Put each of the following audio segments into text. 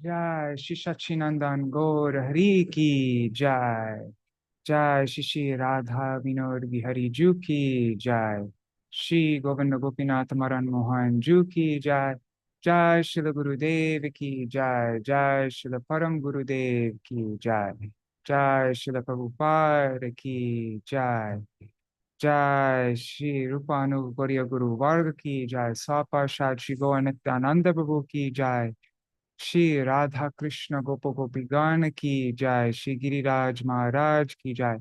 Jai Shri Sachinandan Gaur Hari Ki Jai. Jai Shri Shri Radha Vinod Bihari Ju Ki Jai. Shri Govinda Gopinath Maran Mohan Ju Ki Jai. Jai Shri Gurudev Ki Jai. Jai Shri Param Gurudev Ki Jai. Jai Shri Prabhupada Ki Jai. Jai Shri Rupanu Gauriya Guru Varga Ki Jai. Saparshad Shri Gaur Nityananda Prabhu Ki Jai. Shri Radha Krishna गोप गोपीगण की जय श्री गिरिराज महाराज की जय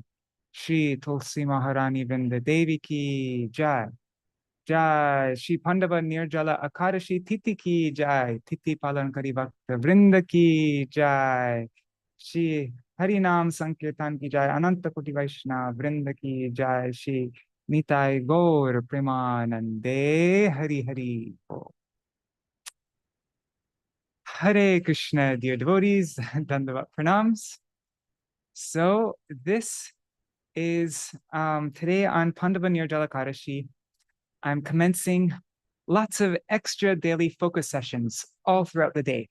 श्री तुलसी महारानी वृंद देवी की जय जय श्री पांडव निर्जला अकादशी तिथि की जय तिथि पालन करी भक्त वृंद की जय श्री हरि नाम संकीर्तन की जय अनंत कोटि वैष्णव वृंद की जय श्री निताय गौर प्रेमानंदे हरि हरि बोल। Hare Krishna, dear devotees, Dandavat Pranams. So this is today on Pandava Nirjala Kadashi. I'm commencing lots of extra daily focus sessions all throughout the day.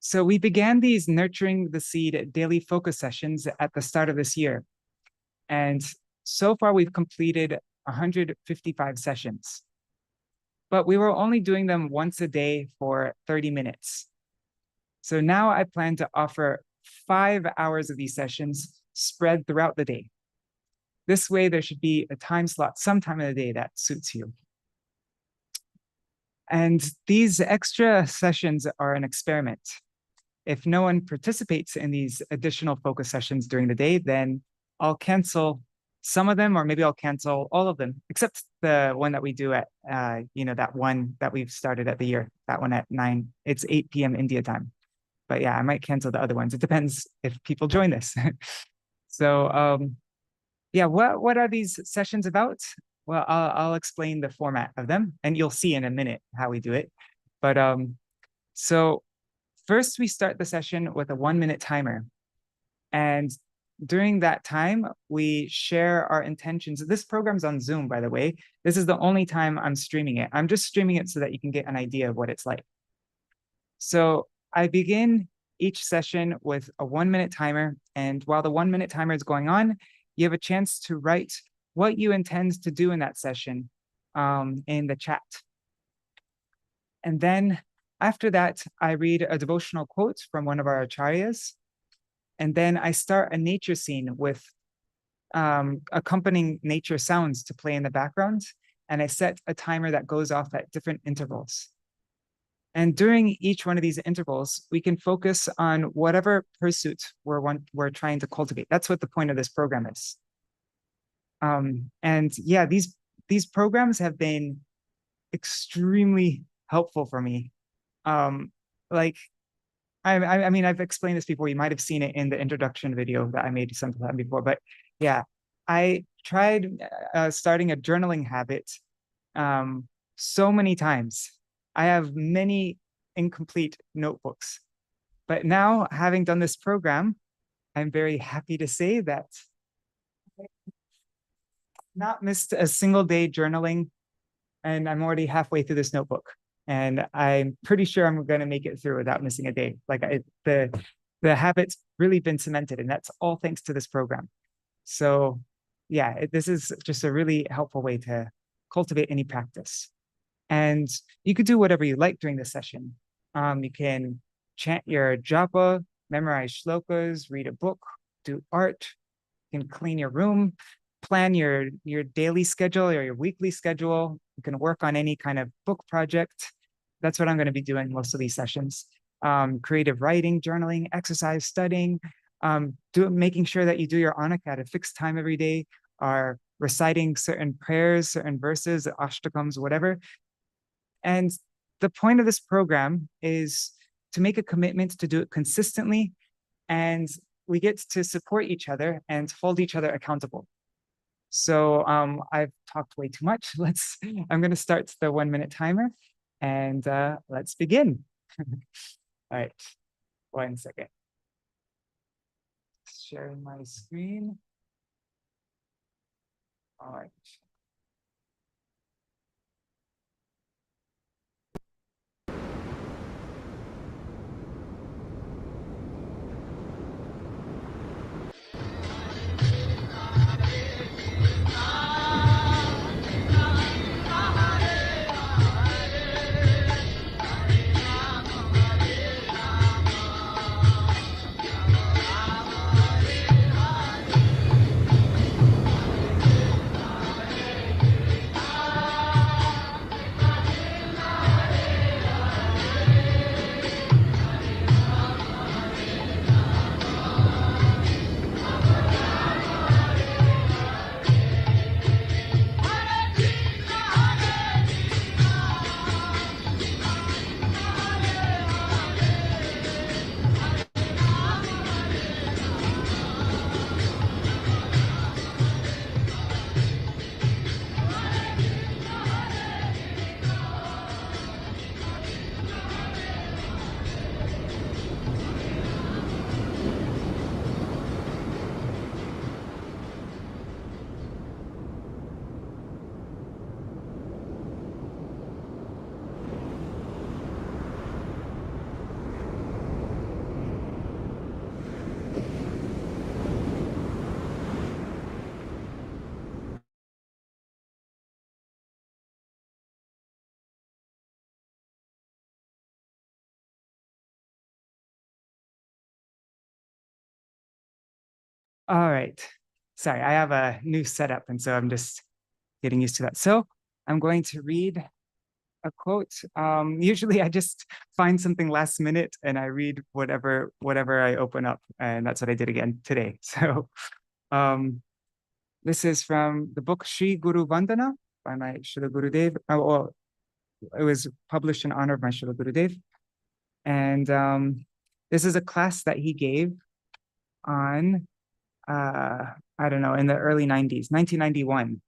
So we began these Nurturing the Seed daily focus sessions at the start of this year. And so far we've completed 155 sessions. But we were only doing them once a day for 30 minutes. So now I plan to offer 5 hours of these sessions spread throughout the day. This way, there should be a time slot sometime in the day that suits you. And these extra sessions are an experiment. If no one participates in these additional focus sessions during the day, then I'll cancel some of them, or maybe I'll cancel all of them, except the one that we do at, that one that we've started at the year, that one at 9, it's 8 p.m. India time. But yeah, I might cancel the other ones. It depends if people join this. So yeah, what are these sessions about? Well, I'll explain the format of them, and you'll see in a minute how we do it. But so first we start the session with a 1-minute timer, and during that time we share our intentions. This program's on Zoom, by the way. This is the only time I'm streaming it. I'm just streaming it so that you can get an idea of what it's like. So I begin each session with a 1-minute timer, and while the 1-minute timer is going on, you have a chance to write what you intend to do in that session in the chat. And then after that, I read a devotional quote from one of our acharyas, and then I start a nature scene with accompanying nature sounds to play in the background, and I set a timer that goes off at different intervals. And during each one of these intervals, we can focus on whatever pursuit we're trying to cultivate. That's what the point of this program is. And yeah, these programs have been extremely helpful for me. Like, I mean, I've explained this before. You might have seen it in the introduction video that I made sometime before. But yeah, I tried starting a journaling habit so many times. I have many incomplete notebooks. But now, having done this program, I'm very happy to say that I've not missed a single day journaling, and I'm already halfway through this notebook. And I'm pretty sure I'm going to make it through without missing a day. Like the habit's really been cemented, and that's all thanks to this program. So yeah, this is just a really helpful way to cultivate any practice. And you could do whatever you like during the session. You can chant your japa, memorize shlokas, read a book, do art, you can clean your room, plan your daily schedule or your weekly schedule. You can work on any kind of book project. That's what I'm going to be doing most of these sessions. Creative writing, journaling, exercise, studying, making sure that you do your Anaka at a fixed time every day, or reciting certain prayers, certain verses, ashtakams, whatever. And the point of this program is to make a commitment to do it consistently, and we get to support each other and hold each other accountable. So I've talked way too much. I'm going to start the 1-minute timer, and let's begin. All right, 1 second. Sharing my screen. All right. All right. Sorry, I have a new setup, and so I'm just getting used to that. So I'm going to read a quote. Usually I just find something last minute and I read whatever I open up, and that's what I did again today. So um, this is from the book Sri Guru Vandana by my Srila Gurudev. Oh, well, it was published in honor of my Srila Gurudev. And this is a class that he gave on, I don't know, in the early 90s, 1991.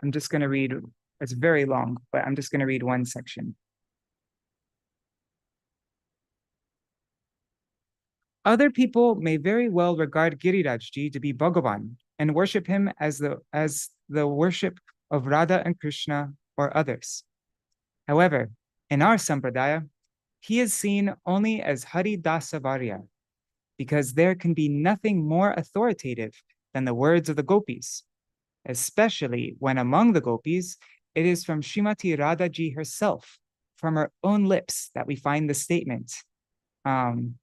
I'm just going to read, it's very long, but I'm just going to read one section. Other people may very well regard Girirajji to be Bhagavan and worship him as the worship of Radha and Krishna or others. However, in our sampradaya, he is seen only as Hari Dasavarya, because there can be nothing more authoritative than the words of the gopis, especially when among the gopis, it is from Srimati Radhaji herself, from her own lips, that we find the statement. And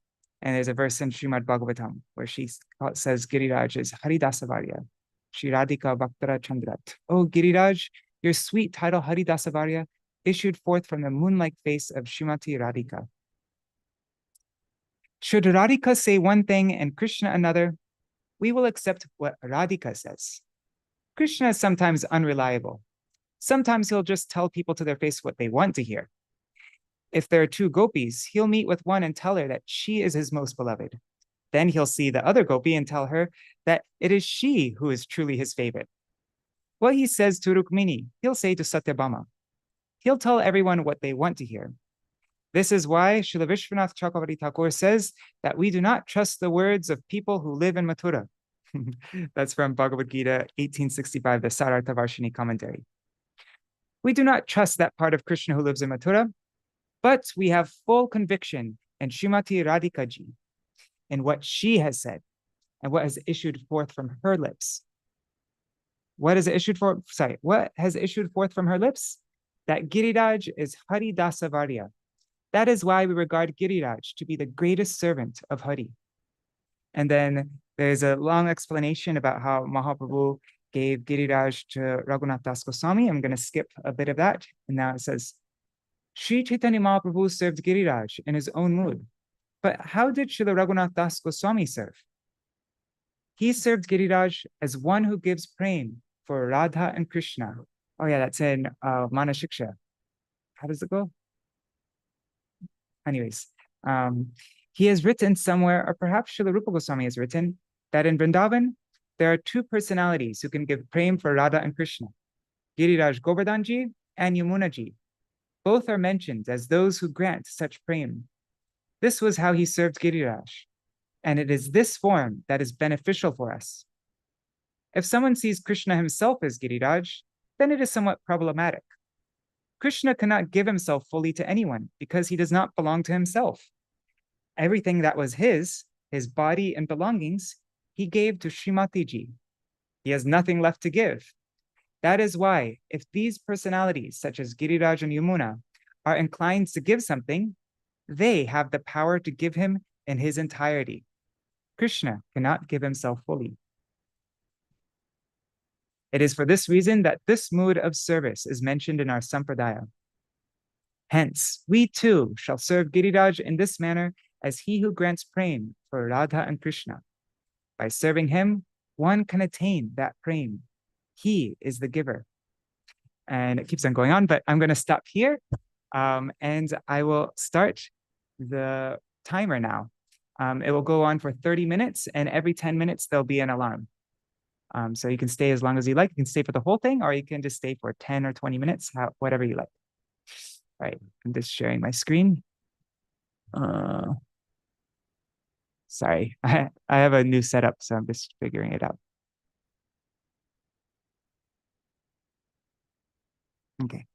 there's a verse in Srimad Bhagavatam where she says Giriraj is Haridasavarya, Shri Radhika Bhaktara Chandrat. Oh, Giriraj, your sweet title Haridasavarya issued forth from the moon-like face of Srimati Radhika. Should Radhika say one thing and Krishna another, we will accept what Radhika says. Krishna is sometimes unreliable. Sometimes he'll just tell people to their face what they want to hear. If there are two gopis, he'll meet with one and tell her that she is his most beloved. Then he'll see the other gopi and tell her that it is she who is truly his favorite. What he says to Rukmini, he'll say to Satyabhama. He'll tell everyone what they want to hear. This is why Srila Vishwanath Chakravarti Thakur says that we do not trust the words of people who live in Mathura. That's from Bhagavad Gita 1865, the Sarartha Varshini commentary. We do not trust that part of Krishna who lives in Mathura, but we have full conviction in Srimati Radhika ji, in what she has said and what has issued forth from her lips. What has issued forth from her lips? That Giriraj is Hari Dasavarya. That is why we regard Giriraj to be the greatest servant of Hari. And then there's a long explanation about how Mahaprabhu gave Giriraj to Raghunath Das Goswami. I'm going to skip a bit of that. And now it says, Sri Chaitanya Mahaprabhu served Giriraj in his own mood. But how did Srila Raghunath Das Goswami serve? He served Giriraj as one who gives prem for Radha and Krishna. Oh yeah, that's in Manashiksha. How does it go? Anyways, he has written somewhere, or perhaps Srila Rupa Goswami has written, that in Vrindavan, there are two personalities who can give prem for Radha and Krishna, Giriraj Govardhanji and Yamunaji. Both are mentioned as those who grant such prem. This was how he served Giriraj, and it is this form that is beneficial for us. If someone sees Krishna himself as Giriraj, then it is somewhat problematic. Krishna cannot give himself fully to anyone because he does not belong to himself. Everything that was his body and belongings, he gave to Srimati ji. He has nothing left to give. That is why, if these personalities, such as Giriraj and Yamuna, are inclined to give something, they have the power to give him in his entirety. Krishna cannot give himself fully. It is for this reason that this mood of service is mentioned in our sampradaya. Hence, we too shall serve Giriraj in this manner as he who grants prem for Radha and Krishna. By serving him, one can attain that prem. He is the giver. And it keeps on going on, but I'm going to stop here and I will start the timer now. It will go on for 30 minutes, and every 10 minutes, there'll be an alarm. So you can stay as long as you like. You can stay for the whole thing, or you can just stay for 10 or 20 minutes, whatever you like. All right, I'm just sharing my screen. Sorry, I have a new setup, so I'm just figuring it out. Okay.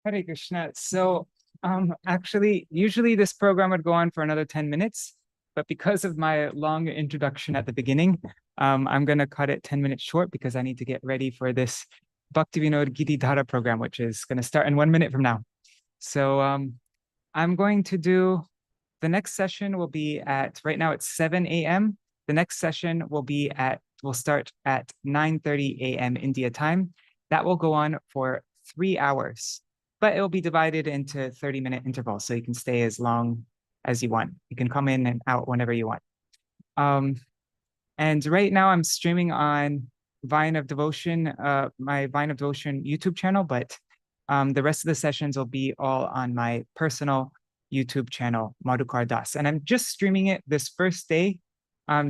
Hare Krishna. So, actually, usually this program would go on for another 10 minutes, but because of my long introduction at the beginning, I'm going to cut it 10 minutes short because I need to get ready for this Bhaktivinoda Giridhara program, which is going to start in 1 minute from now. So, I'm going to do the next session will be at right now it's 7 a.m. The next session will start at 9:30 a.m. India time. That will go on for 3 hours, but it will be divided into 30-minute intervals, so you can stay as long as you want. You can come in and out whenever you want. And right now I'm streaming on Vine of Devotion, my Vine of Devotion YouTube channel, but the rest of the sessions will be all on my personal YouTube channel, Madhukar Das. And I'm just streaming it this first day,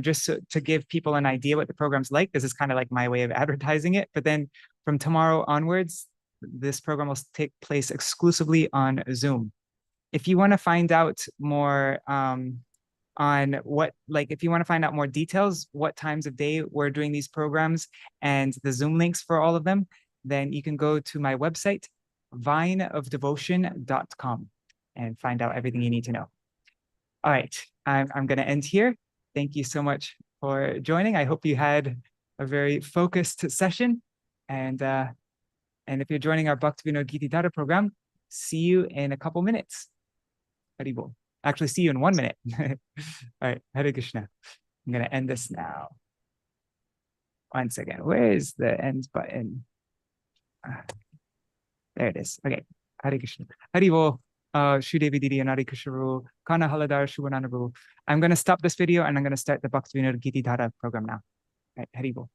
just to give people an idea what the program's like. This is kind of like my way of advertising it. But then from tomorrow onwards, this program will take place exclusively on Zoom. If you want to find out more on what, like, if you want to find out more details, what times of day we're doing these programs and the Zoom links for all of them, then you can go to my website, vineofdevotion.com, and find out everything you need to know. All right, I'm going to end here. Thank you so much for joining. I hope you had a very focused session. And if you're joining our Bhaktivinoda Giridhara program, see you in a couple minutes. Haribol. Actually, see you in 1 minute. All right, Hare Krishna. I'm going to end this now. One second. Where is the end button? There it is. Okay. Hare Krishna. Haribol. Shudevi Didi and Hare Krishna. Kana Haladar Shubhananabu. I'm going to stop this video and I'm going to start the Bhaktivinoda Giridhara program now. All right, Haribol.